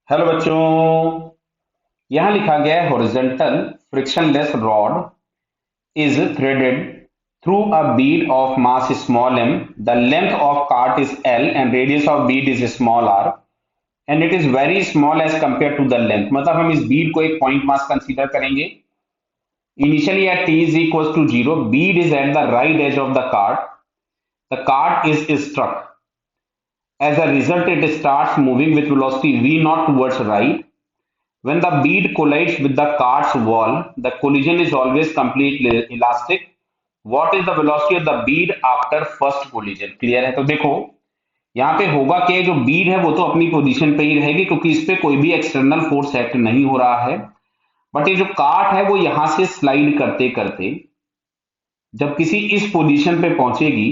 Hello बच्चों। यहां लिखा गया है horizontal frictionless rod is threaded through a bead of mass small m. The length of cart is L and radius of bead is small r and it is very small as compared to the length. मतलब हम इस bead को एक point mass consider करेंगे. Initially at t is equals to 0, bead is at the right edge of the cart. The cart is struck. As a result, it starts moving with velocity v naught towards right. When the bead collides with the cart's wall, the collision is always completely elastic. What is the velocity of the bead after first collision? Clear है? तो देखो यहाँ पे होगा कि जो बीड है वो तो अपनी पोजीशन पे ही रहेगी क्योंकि इस पे कोई भी एक्सटर्नल फोर्स एक्ट नहीं हो रहा है। बट ये जो कार्ट है वो यहां से स्लाइड करते करते जब किसी इस पोजीशन पे पहुंचेगी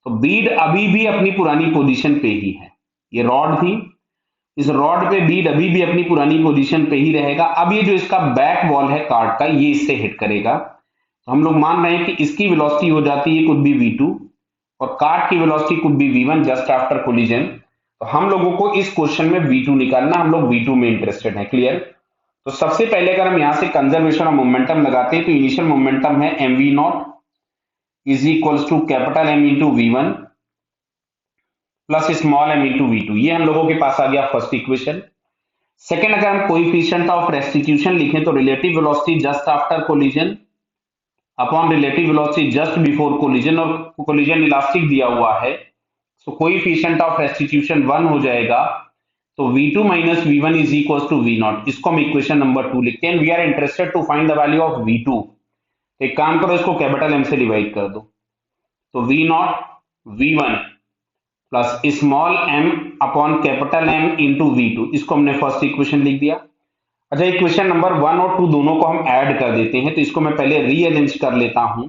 तो बीड अभी भी अपनी पुरानी पोजीशन पे ही है। ये रॉड थी, इस रॉड पे बीड अभी भी अपनी पुरानी पोजीशन पे ही रहेगा। अब ये जो इसका बैक वॉल है कार्ड का ये इससे हिट करेगा, तो हम लोग मान रहे हैं कि इसकी वेलोसिटी हो जाती है कुड बी v2 और कार्ड की velocity could be v1 just after collision. तो हम लोगों को इस क्वेश्चन में v2 निकालना, हम लोग v2 में इंटरेस्टेड है। क्लियर? तो सबसे पहले अगर हम यहां से कंजर्वेशन ऑफ मोमेंटम लगाते हैं तो इनिशियल मोमेंटम है mv not is equals to capital M into v1 plus small m into v2। ये हम लोगों के पास आ गया फर्स्ट इक्वेशन। सेकेंड, अगर हम कोएफिशिएंट ऑफ रेस्टिट्यूशन लिखें तो relative velocity just after collision upon relative velocity just before collision, और कोलिजन इलास्टिक दिया हुआ है सो कोएफिशिएंट ऑफ रेस्टिट्यूशन 1 हो जाएगा। तो v2 minus v1 is equal to v not. इसको हम इक्वेशन नंबर 2 लिखते हैं। We are interested to find the value of v2। तो एक काम करो, इसको कैपिटल M से डिवाइड कर दो, तो v not v1 plus small m upon capital M into v2। इसको हमने फर्स्ट इक्वेशन लिख दिया। अच्छा, इक्वेशन नंबर 1 और 2 दोनों को हम ऐड कर देते हैं, तो इसको मैं पहले रीअरेंज कर लेता हूं।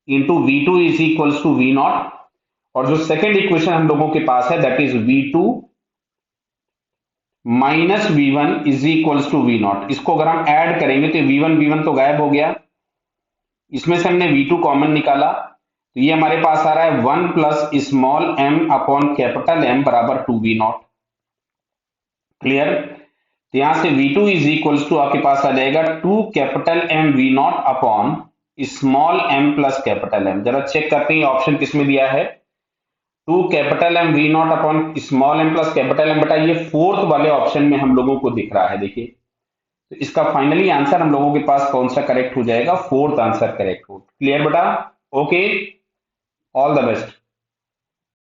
Into v2 is equals to v not, और जो सेकेंड इक्वेशन हम लोगों के पास है that is v2 minus v1 is equals to v not. इसको अगर हम ऐड करेंगे तो v1 तो गायब हो गया, इसमें से हमने v2 कॉमन निकाला, तो ये हमारे पास आ रहा है 1 plus small m upon capital M बराबर 2v नॉट। क्लियर? तो यहां से v2 इज इक्वल्स टू आपके पास आ जाएगा 2 capital M v not upon small m plus capital M। जरा चेक करते हैं ऑप्शन किस में दिया है, 2 capital M v not upon small m plus capital M। बेटा ये फोर्थ वाले ऑप्शन में हम लोगों को दिख रहा है। देखिए, तो इसका फाइनली आंसर हम लोगों के पास कौन सा करेक्ट हो जाएगा? फोर्थ आंसर करेक्ट हो। क्लियर बेटा? Okay, all the best.